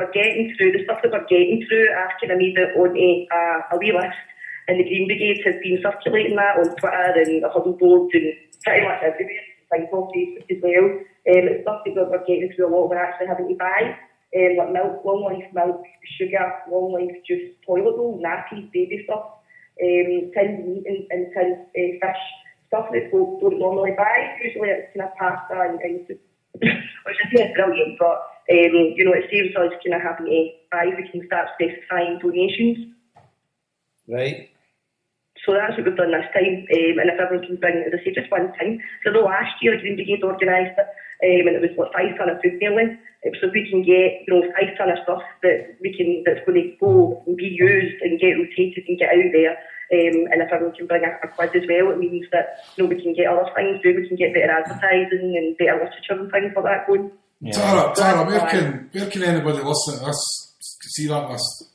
we're getting through, the stuff that we're getting through, I've kind of made it onto a wee list, and the Green Brigade has been circulating that on Twitter and the huddle boards and pretty much everywhere, like on Facebook as well. It's stuff that we're getting through a lot, we're actually having to buy, like milk, long life milk, sugar, long life juice, toilet roll, nappies, baby stuff, tins of meat and tins fish, stuff that folk don't normally buy. Usually it's kind of pasta and soup, which I think is brilliant, but it saves us kind of having to buy. We can start specifying donations. Right. So that's what we've done this time, and if everyone can bring, as I say, just one thing. So the last year, Green Brigade organised it, and it was like 5 tonne of food nearly. So if we can get 5 tonne of stuff that's going to go and be used and get rotated and get out there, and if everyone can bring a quid as well, it means that we can get other things through. We can get better advertising and better literature and things like that going. Yeah. Tara, where can anybody listen to this, see that list?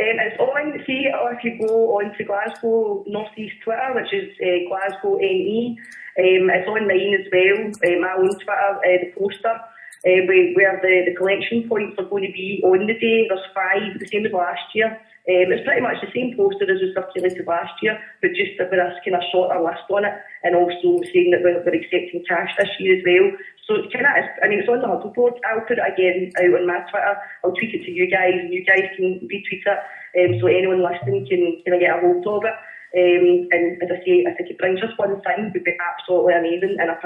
It's on, see, if you go on to Glasgow North East Twitter, which is Glasgow NE, it's on mine as well, my own Twitter, the poster, where the collection points are going to be on the day. There's 5, the same as last year. It's pretty much the same poster as was circulated last year, but just with a kind of shorter list on it, and also saying that we're accepting cash this year as well. So it's kind of, it's on the huddle board. I'll put it again out on my Twitter. I'll tweet it to you guys, and you guys can retweet it, so anyone listening can get a hold of it. And as I say, if it could bring just one thing, would be absolutely amazing in £1.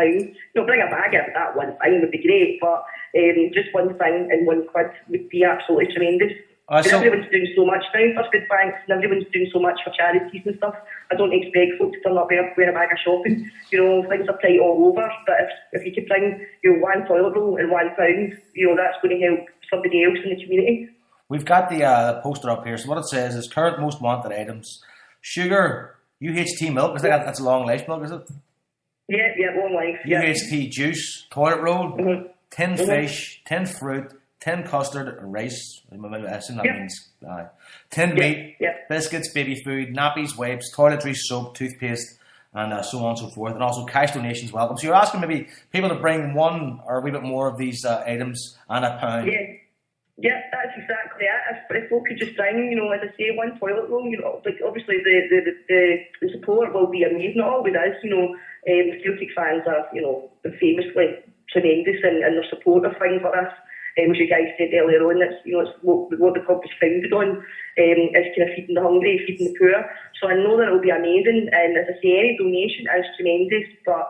Bring a bag of that one thing would be great, but just one thing and one quid would be absolutely tremendous. Everyone's doing so much now for food banks, and everyone's doing so much for charities and stuff. I don't expect folks to turn up wear a bag of shopping. Things are tight all over, but if you could bring one toilet roll and £1, that's going to help somebody else in the community. We've got the poster up here. So what it says is current most wanted items: sugar, UHT milk. Is that's a long life milk, is it? Yeah, long life. UHT juice, toilet roll, tin fish, tin fruit, tin custard, rice. I assume that means tin meat, biscuits, baby food, nappies, wipes, toiletries, soap, toothpaste, and so on and so forth. And also cash donations welcome. So you're asking maybe people to bring one or a wee bit more of these items and £1. Yeah, that's exactly it. If folk could just bring, as I say, one toilet roll, obviously the support will be amazing. It always is, the Celtic fans are, famously tremendous in their support of things like this. As you guys said earlier on, it's what the club was founded on, is kind of feeding the hungry, feeding the poor. So I know that it will be amazing, and as I say, any donation is tremendous, but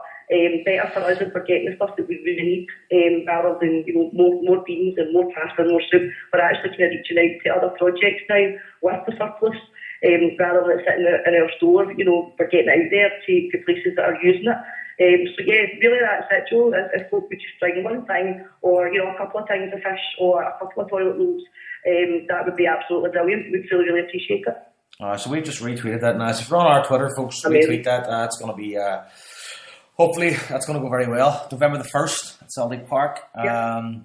better for us if we're getting the stuff that we really need, rather than more beans and more pasta and more soup. We're actually kind of reaching out to other projects now with the surplus, rather than sitting in our store. We're getting out there to places that are using it. So yeah, really that's it, Joe. If folk would just bring one thing, or a couple of tins of fish, or a couple of toilet rolls, that would be absolutely brilliant. We'd really appreciate it. So we've just retweeted that now. So if you're on our Twitter, folks, retweet that. It's going to be hopefully that's going to go very well. November the 1st at Celtic Park. I'll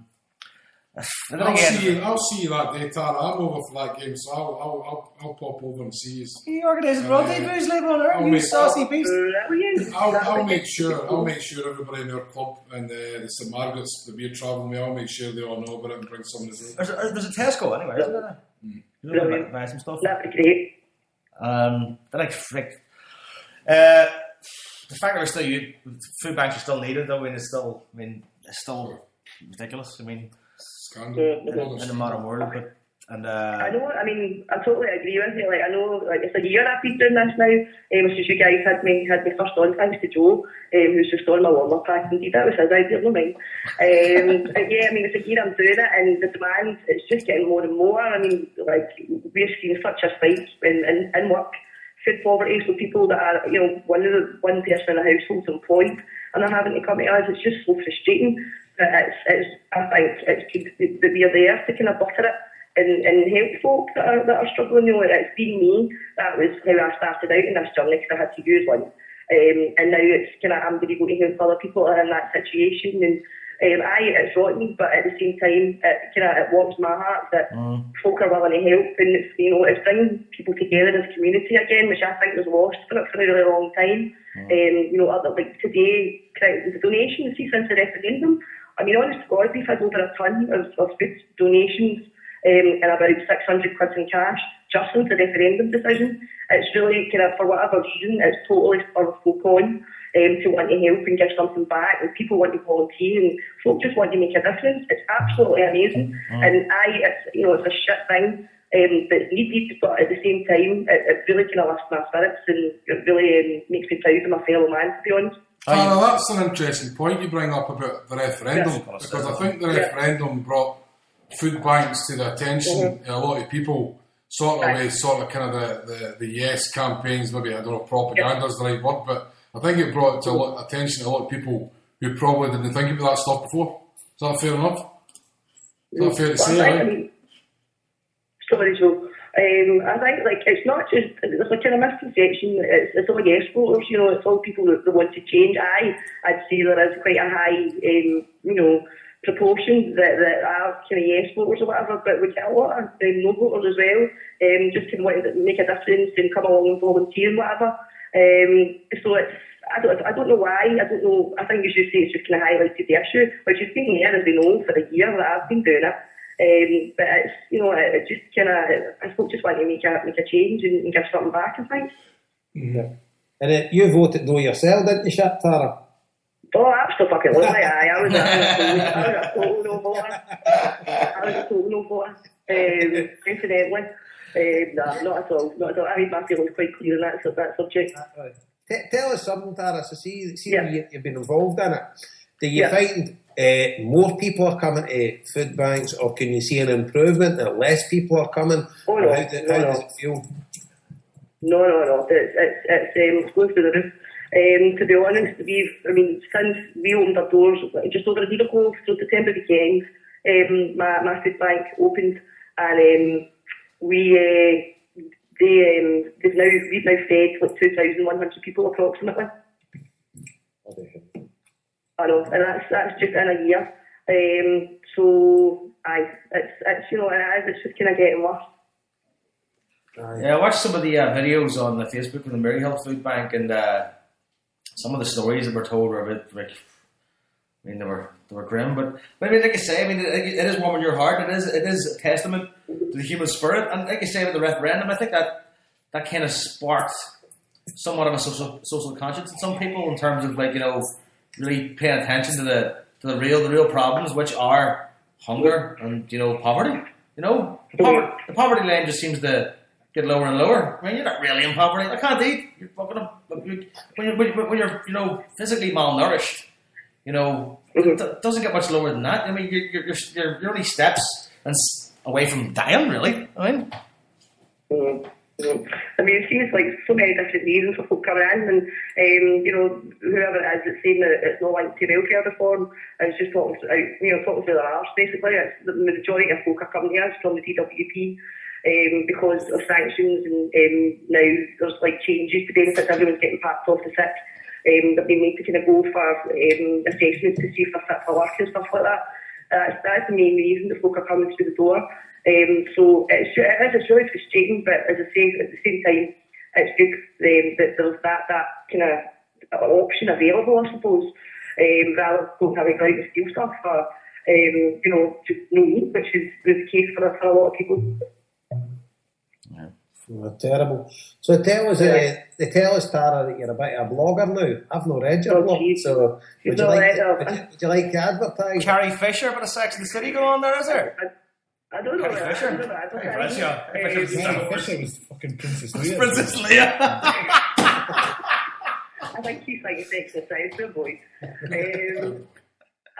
see you that day, Tara. I'm over for that game, so I'll pop over and see you. You organise a rendezvous later on there, you saucy beast. I'll make sure everybody in our club and the St Margaret's that we're travelling with, I'll make sure they all know about it and bring some as well. There's a Tesco anyway, isn't there? Brilliant. Buy some stuff. That'd be great. The fact that we're still food banks are still needed, though, it's still ridiculous. Scandal in the modern world, I know. I totally agree with you. I know. It's a year I've been doing this now. Since you guys had me first on, thanks to Joe, who's just on my warm-up pack. Indeed, that was his idea, no mine. But yeah, it's a year I'm doing it, and the demand it's just getting more and more. We're seeing such a spike in work. Food poverty, so people that are, one person in a household's employed and they're having to come to us. It's just so frustrating. I think it's good that we are there to kind of butter it and help folk that are struggling. It's been me. That was how I started out in this journey, because I had to use one. And now it's kind of, I'm going to go to help other people that are in that situation. And it's rotten, but at the same time, it warms my heart that folk are willing to help, and it's bringing people together as a community again, which I think was lost for a really long time. Like today, the donations, see, since the referendum, I mean, honest to God, we've had over a ton of food donations and about 600 quid in cash just since the referendum decision. It's really kind of, for whatever reason, it's totally spurred folk on to want to help and give something back, and people want to volunteer, and folk just want to make a difference. It's absolutely amazing, and it's a shit thing that's needed, but at the same time, it really kind of lifts my spirits, and it really makes me proud of my fellow man, to be honest. That's an interesting point you bring up about the referendum, because I think the referendum brought food banks to the attention of a lot of people, sort of kind of the yes campaigns, maybe, I don't know if propaganda is the right word, but I think it brought to attention to a lot of people who probably didn't think about that stuff before. Is that fair enough? Is that fair to say, right? Sorry, Joe. I think it's not just, there's a kind of misconception, it's all yes voters, it's all people that want to change. I'd say there is quite a high, proportion that are kind of yes voters or whatever, but we get a lot of no voters as well, just kind of wanting to make a difference and come along and volunteer and whatever. So I don't know why, I don't know, I think as you say, it's just kind of highlighted the issue, which has been there, as we know, for a year that I've been doing it. But it's, it just kind of, I suppose, just want to make a change and give something back, I think. Yeah. And you voted no yourself, didn't you, Tara? Oh, absolutely. I was a total no voter. Incidentally. No, not at all. I made my feelings quite clear on that subject. Tell us something, Tara. So see you've been involved in it. Do you find more people are coming to food banks, or can you see an improvement that less people are coming? Oh, no. How does it feel? No. It's going through the roof. To be honest, since we opened our doors just over a year ago, so September weekend, my food bank opened, and we've now fed like 2,100 people approximately. I know, and that's just in a year. It's just kind of getting worse. Yeah, I watched some of the videos on the Facebook of the Maryhill Food Bank, and some of the stories that were told were a bit like, they were grim. But I mean, like I say, it is warming your heart. It is a testament to the human spirit, and like I say with the referendum, I think that kind of sparked somewhat of a social conscience in some people in terms of really paying attention to the real problems, which are hunger and poverty. The poverty line just seems to get lower and lower. I mean, you're not really in poverty. I can't eat. You're fucking up. When you're physically malnourished, it doesn't get much lower than that. I mean, you're only steps away from dying, really. I mean, it seems like so many different reasons for folk coming in, and whoever it is that's saying that it's not linked to welfare reform is just talking through their arse, basically. The majority of folk are coming here from the DWP because of sanctions, and now there's changes to benefits. Everyone's getting packed off the sick. They've been made to kind of go for assessments to see if they're fit for work and stuff like that. That's the main reason that folk are coming through the door. So it's really frustrating, but as I say, at the same time, it's good that there's that kind of option available, I suppose, rather than having to steal stuff for, just no need, which is the case for a lot of people. Yeah. Oh, terrible. So tell us, Tara, that you're a bit of a blogger now. I've not read your blog, so would you like to advertise? Carrie Fisher, but a Sex and the City going on there, is there? I don't know. Carrie Fisher? Carrie Fisher was fucking Princess Leia. Princess Leia. I think she's like a Sex and the City boy.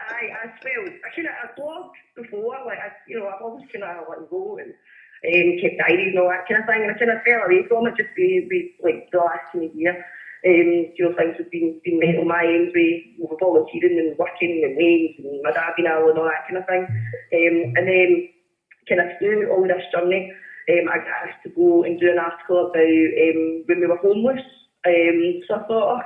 I blogged before, I've always kind of let go and kept diaries and all that kind of thing, and I kind of fell away from it just be like the last kind of year. Things have been met on my end with volunteering and working and names and my dad being ill and all that kind of thing. And then kind of through all this journey, I got asked to go and do an article about when we were homeless. So I thought,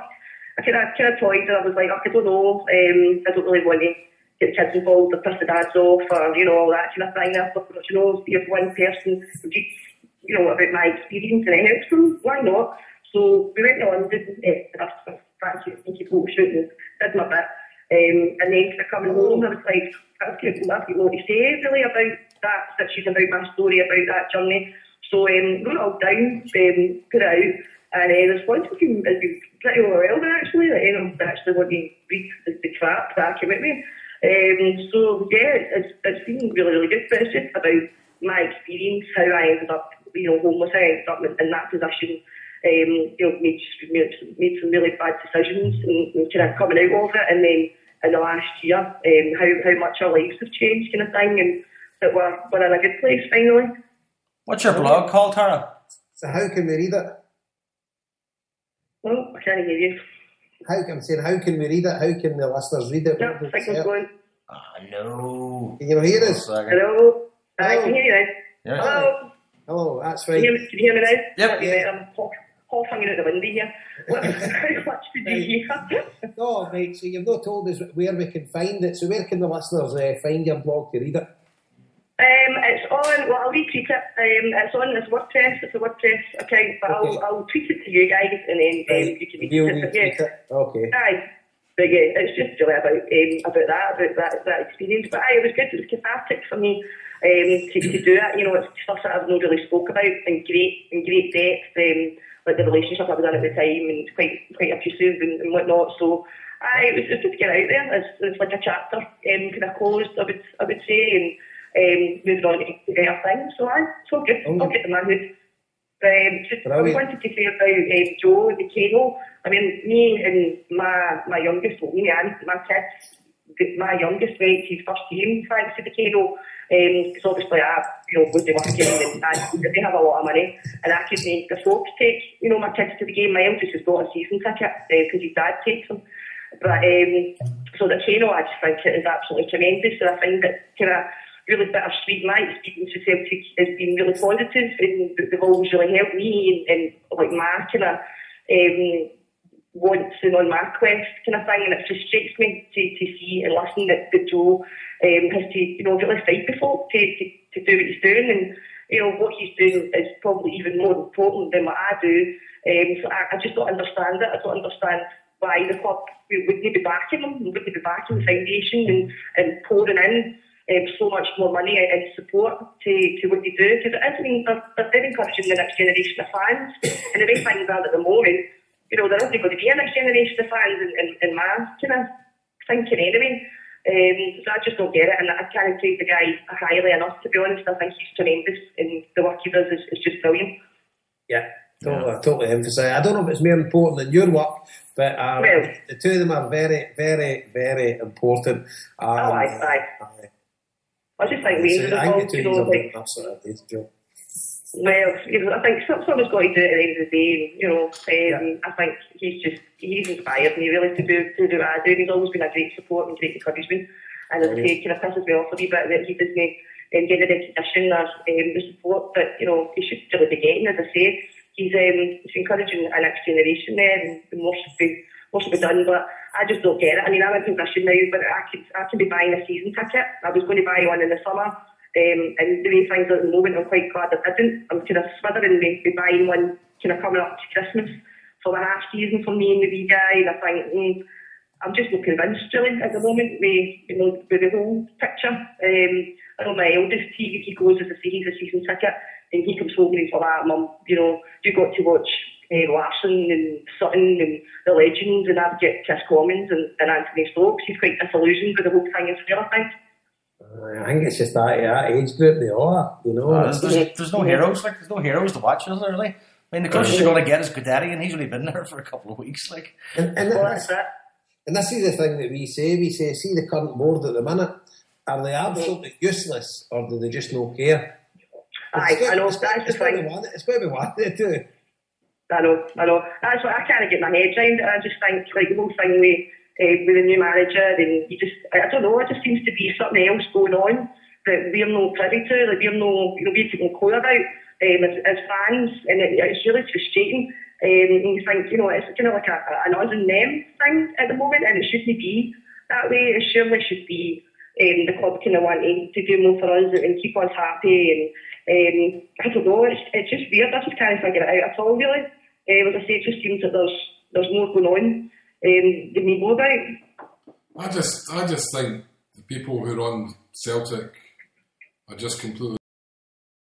I kind of toyed, and I was like, I don't know, I don't really want to get the kids involved or piss the dads off or, all that kind of thing. I thought, see if one person reads, about my experience and it helps them, why not? So we went to London, I fancy photo shoot and did my bit. And then kind of coming home, I was like, I've got more to say really about that section, about my story, about that journey. So wrote it all down, put it out, and the response has been pretty overwhelming actually. I actually want to read the crap that came at me. So yeah, it's been really, really good, but it's just about my experience, how I ended up, homeless, how I ended up in that position. Made some really bad decisions and kind of coming out of it, and then in the last year, how much our lives have changed, kind of thing, and that we're in a good place finally. What's your blog called, Tara? So how can we read it? Oh, I can't hear you. How can we read it? How can the listeners read it? No, signal's going. No. Can you hear us? Hello. I can hear you now. Yeah. Hello. Hello, that's fine. Can you hear me now? Yep. I'm half hanging out the window here. How much did you hear? No, mate, so you've not told us where we can find it. So where can the listeners find your blog to read it? It's on, well, I'll retweet it. It's on this WordPress. It's a WordPress account, but okay. I'll tweet it to you guys, and then you can retweet it. Okay. Aye. But yeah, it's just really about that experience. But aye, it was good. It was cathartic for me to do it. It's stuff that I've not really spoke about in great depth. Like the relationship I was in at the time, and it's quite abusive and whatnot. So it was just to get out there. It's like a chapter kind of closed, I would say, and moving on to better things. So it's all good. I'll get the manhood. I wanted to say about Joe, the Kano. I mean, me and my youngest, me and my kids, my youngest went to his first game thanks to the Kano. Because obviously I was working and they have a lot of money, and I could make the folks take my kids to the game. My eldest has got a season ticket because his dad takes them. But so the Kano, I just think it is absolutely tremendous, and I find it kind of really bittersweet. My experience with Celtic has been really positive, and they've always really helped me and like my kind of wants and on my quest kind of thing, and it frustrates me to see and listen that Joe has to really fight the folk to do what he's doing, and what he's doing is probably even more important than what I do. So I just don't understand it. I don't understand why the club wouldn't be backing him, wouldn't be backing the foundation and pouring in so much more money and support to what they do, because they're encouraging the next generation of fans, and the way things are at the moment, there isn't going to be a next generation of fans in my kind of thinking anyway. So I just don't get it, and I can't take the guy highly enough, to be honest. I think he's tremendous, and the work he does is just brilliant. Yeah, totally emphasise. I don't know if it's more important than your work, but the two of them are very, very, very important. Aye. I just think Wayne's involved, Well, I think someone's got to do it at the end of the day. I think he's inspired me really to do what I do. He's always been a great support and great encouragement, and as I say, kind of pisses me off a wee bit that he doesn't get the recognition or the support that he should really be getting. As I say, he's encouraging a next generation there, and more should be done. But I just don't get it. I mean, I'm in position now, but I could be buying a season ticket. I was going to buy one in the summer. And the way things are at the moment, I'm quite glad I didn't. I'm kind of swithering me buying one kind of coming up to Christmas for the half season for me and the wee guy, and I think I'm just not convinced really at the moment with the whole picture. I know my eldest, he goes, as I say, he's a season ticket, and he comes home and he's like, Mum, you got to watch Larson and Sutton and the legends, and I've got Chris Commons and Anthony Stokes. He's quite disillusioned with the whole thing as well, I think. I think it's just that age group they are, There's no heroes, there's no heroes to watch, is there really? I mean, the closest you're going to get is Godaddy, and he's only been there for a couple of weeks, like. And that's it. And this is the thing that we say, see the current board at the minute, are they absolutely useless, or do they just not care? I know, that's the thing. It's got to be one they do. I know. That's what I can't get my head around it. I just think, like, the whole thing with the new manager, and I don't know, it just seems to be something else going on that we're not privy to, like we're keeping clear about as fans, and it's really frustrating. And you think, it's kind of like an us and them thing at the moment, and it shouldn't be that way. It surely should be the club kind of wanting to do more for us and keep us happy, and I don't know, it's just weird. I just can't figure it out at all, really. As I say, it just seems that there's more going on than we know about. I just think the people who run Celtic are just completely